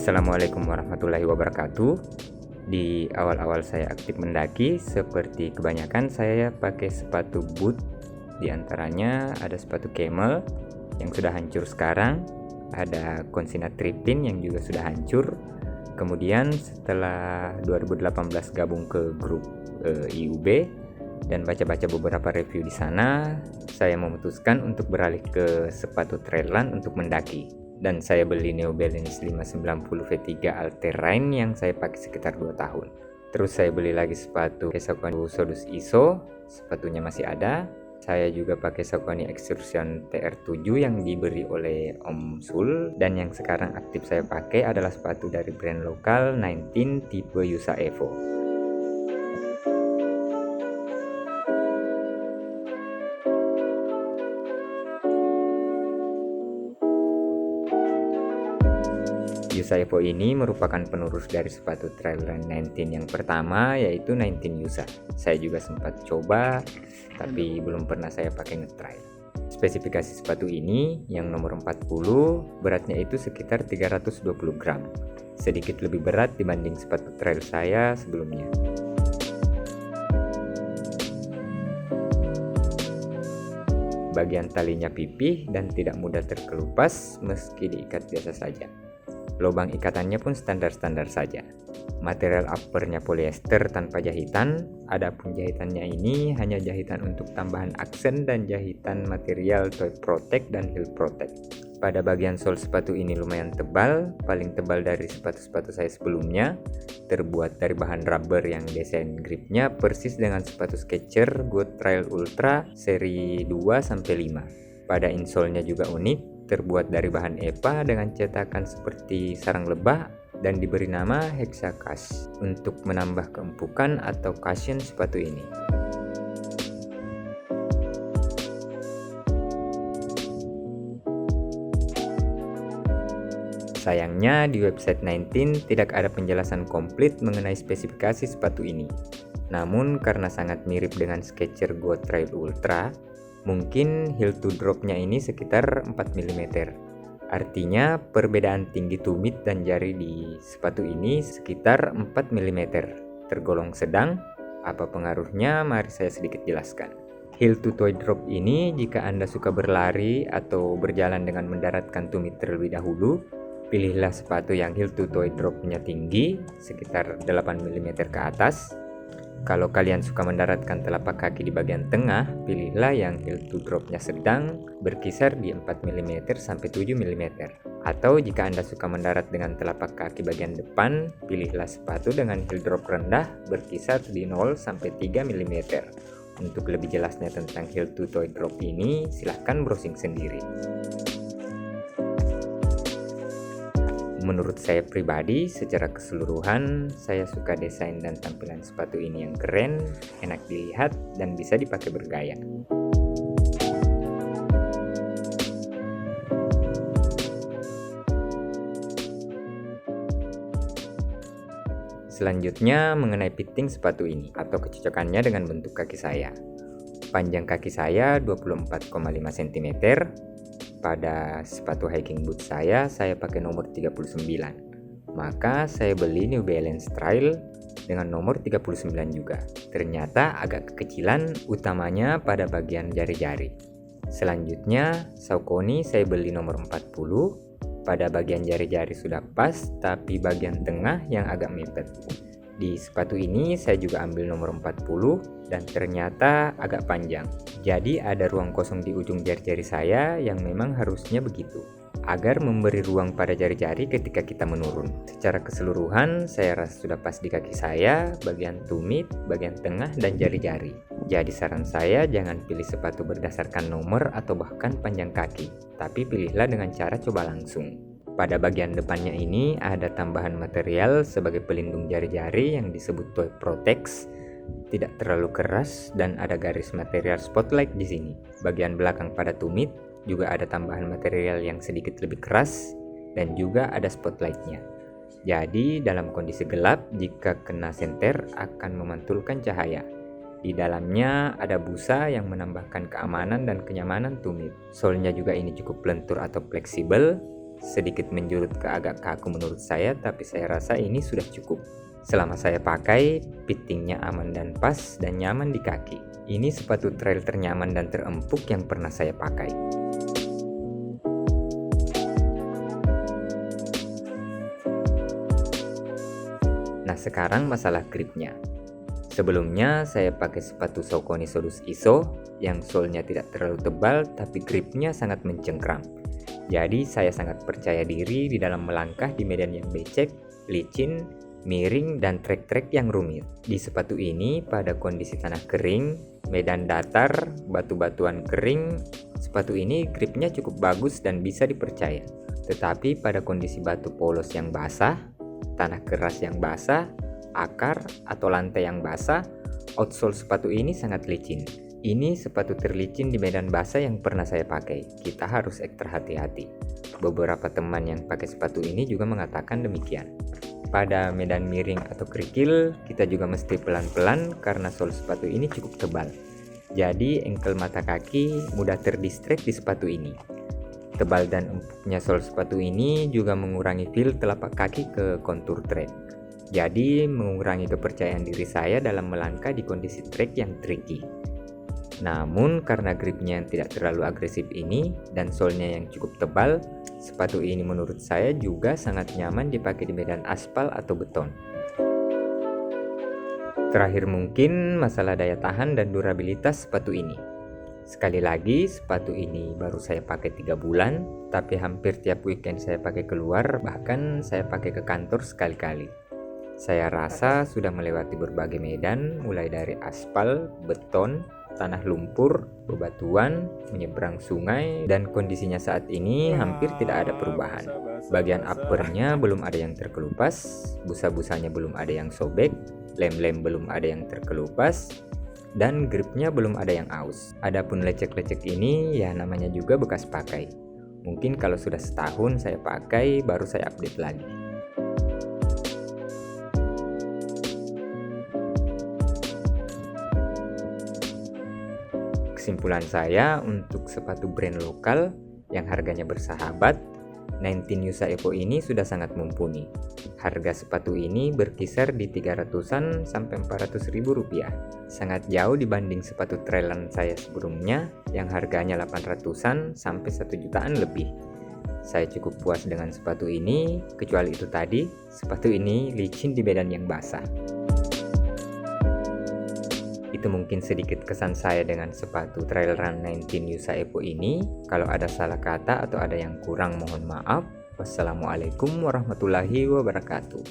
Assalamualaikum warahmatullahi wabarakatuh. Di awal-awal saya aktif mendaki, seperti kebanyakan saya pakai sepatu boot. Di antaranya ada sepatu camel yang sudah hancur sekarang, ada Consina Tripin yang juga sudah hancur. Kemudian setelah 2018 gabung ke grup IUB dan baca-baca beberapa review di sana, saya memutuskan untuk beralih ke sepatu trail run untuk mendaki. Dan saya beli New Balance 590 V3 All-Terrain yang saya pakai sekitar 2 tahun. Terus saya beli lagi sepatu Saucony Sodus ISO, sepatunya masih ada. Saya juga pakai Saucony Excursion TR7 yang diberi oleh Om Sul. Dan yang sekarang aktif saya pakai adalah sepatu dari brand lokal 19 tipe Yusa Evo. Yusa Evo ini merupakan penerus dari sepatu trail run 19 yang pertama, yaitu 19 Yusa. Saya juga sempat coba, tapi belum pernah saya pakai nge-trail. Spesifikasi sepatu ini yang nomor 40, beratnya itu sekitar 320 gram. Sedikit lebih berat dibanding sepatu trail saya sebelumnya. Bagian talinya pipih dan tidak mudah terkelupas meski diikat biasa saja. Lubang ikatannya pun standar-standar saja. Material uppernya polyester tanpa jahitan, adapun jahitannya ini hanya jahitan untuk tambahan aksen dan jahitan material toe protect dan heel protect. Pada bagian sol sepatu ini lumayan tebal, paling tebal dari sepatu-sepatu saya sebelumnya, terbuat dari bahan rubber yang desain gripnya persis dengan sepatu Skechers Go Trail Ultra seri 2-5. Pada insolnya juga unik, terbuat dari bahan EPA dengan cetakan seperti sarang lebah dan diberi nama Hexacush untuk menambah keempukan atau cushion sepatu ini. Sayangnya di website 19 tidak ada penjelasan komplit mengenai spesifikasi sepatu ini. Namun karena sangat mirip dengan Skechers Go Trail Ultra, mungkin heel to drop-nya ini sekitar 4 mm. Artinya perbedaan tinggi tumit dan jari di sepatu ini sekitar 4 mm. Tergolong sedang. Apa pengaruhnya? Mari saya sedikit jelaskan. Heel to toe drop ini jika Anda suka berlari atau berjalan dengan mendaratkan tumit terlebih dahulu, pilihlah sepatu yang heel to toe drop-nya tinggi, sekitar 8 mm ke atas. Kalau kalian suka mendaratkan telapak kaki di bagian tengah, pilihlah yang heel to drop-nya sedang, berkisar di 4 mm sampai 7 mm. Atau jika Anda suka mendarat dengan telapak kaki bagian depan, pilihlah sepatu dengan heel drop rendah, berkisar di 0 sampai 3 mm. Untuk lebih jelasnya tentang heel to toe drop ini, silahkan browsing sendiri. Menurut saya pribadi, secara keseluruhan, saya suka desain dan tampilan sepatu ini yang keren, enak dilihat, dan bisa dipakai bergaya. Selanjutnya mengenai fitting sepatu ini atau kecocokannya dengan bentuk kaki saya. Panjang kaki saya 24,5 cm. Pada sepatu hiking boot saya pakai nomor 39. Maka saya beli New Balance Trail dengan nomor 39 juga. Ternyata agak kekecilan, utamanya pada bagian jari-jari. Selanjutnya Saucony saya beli nomor 40. Pada bagian jari-jari sudah pas, tapi bagian tengah yang agak mepet. Di sepatu ini saya juga ambil nomor 40 dan ternyata agak panjang. Jadi ada ruang kosong di ujung jari-jari saya yang memang harusnya begitu, agar memberi ruang pada jari-jari ketika kita menurun. Secara keseluruhan saya rasa sudah pas di kaki saya, bagian tumit, bagian tengah, dan jari-jari. Jadi saran saya jangan pilih sepatu berdasarkan nomor atau bahkan panjang kaki, tapi pilihlah dengan cara coba langsung. Pada bagian depannya ini ada tambahan material sebagai pelindung jari-jari yang disebut toe protect, tidak terlalu keras dan ada garis material spotlight di sini. Bagian belakang pada tumit juga ada tambahan material yang sedikit lebih keras dan juga ada spotlightnya. Jadi dalam kondisi gelap jika kena senter akan memantulkan cahaya. Di dalamnya ada busa yang menambahkan keamanan dan kenyamanan tumit. Solnya juga ini cukup lentur atau fleksibel. sedikit menjurut ke agak kaku menurut saya, tapi saya rasa ini sudah cukup. Selama saya pakai, fittingnya aman dan pas dan nyaman di kaki. Ini sepatu trail ternyaman dan terempuk yang pernah saya pakai. Nah, sekarang masalah gripnya. Sebelumnya saya pakai sepatu Saucony Sodus ISO yang solnya tidak terlalu tebal tapi gripnya sangat mencengkram. Jadi saya sangat percaya diri di dalam melangkah di medan yang becek, licin, miring, dan trek-trek yang rumit. Di sepatu ini pada kondisi tanah kering, medan datar, batu-batuan kering, sepatu ini gripnya cukup bagus dan bisa dipercaya. Tetapi pada kondisi batu polos yang basah, tanah keras yang basah, akar atau lantai yang basah, outsole sepatu ini sangat licin. Ini sepatu terlicin di medan basah yang pernah saya pakai. Kita harus ekstra hati-hati. Beberapa teman yang pakai sepatu ini juga mengatakan demikian. Pada medan miring atau kerikil, kita juga mesti pelan-pelan karena sol sepatu ini cukup tebal. Jadi engkel mata kaki mudah terdistract di sepatu ini. Tebal dan empuknya sol sepatu ini juga mengurangi feel telapak kaki ke kontur trek. Jadi mengurangi kepercayaan diri saya dalam melangkah di kondisi trek yang tricky. Namun karena gripnya yang tidak terlalu agresif ini dan solnya yang cukup tebal, sepatu ini menurut saya juga sangat nyaman dipakai di medan aspal atau beton. Terakhir mungkin masalah daya tahan dan durabilitas sepatu ini. Sekali lagi, sepatu ini baru saya pakai 3 bulan, tapi hampir tiap weekend saya pakai keluar, bahkan saya pakai ke kantor sekali-kali. Saya rasa sudah melewati berbagai medan, mulai dari aspal, beton, tanah lumpur, bebatuan, menyeberang sungai, dan kondisinya saat ini hampir tidak ada perubahan. Bagian uppernya belum ada yang terkelupas, busa-busanya belum ada yang sobek, lem-lem belum ada yang terkelupas, dan gripnya belum ada yang aus. Adapun lecek-lecek ini ya namanya juga bekas pakai. Mungkin kalau sudah setahun saya pakai baru saya update lagi. Kesimpulan saya untuk sepatu brand lokal yang harganya bersahabat, 19 Yusa Evo ini sudah sangat mumpuni. Harga sepatu ini berkisar di 300-an sampai 400 ribu rupiah. Sangat jauh dibanding sepatu trailan saya sebelumnya yang harganya 800-an sampai 1 jutaan lebih. Saya cukup puas dengan sepatu ini, kecuali itu tadi, sepatu ini licin di medan yang basah. Itu mungkin sedikit kesan saya dengan sepatu Trail Run 19 Yusa Evo ini. Kalau ada salah kata atau ada yang kurang mohon maaf. Wassalamualaikum warahmatullahi wabarakatuh.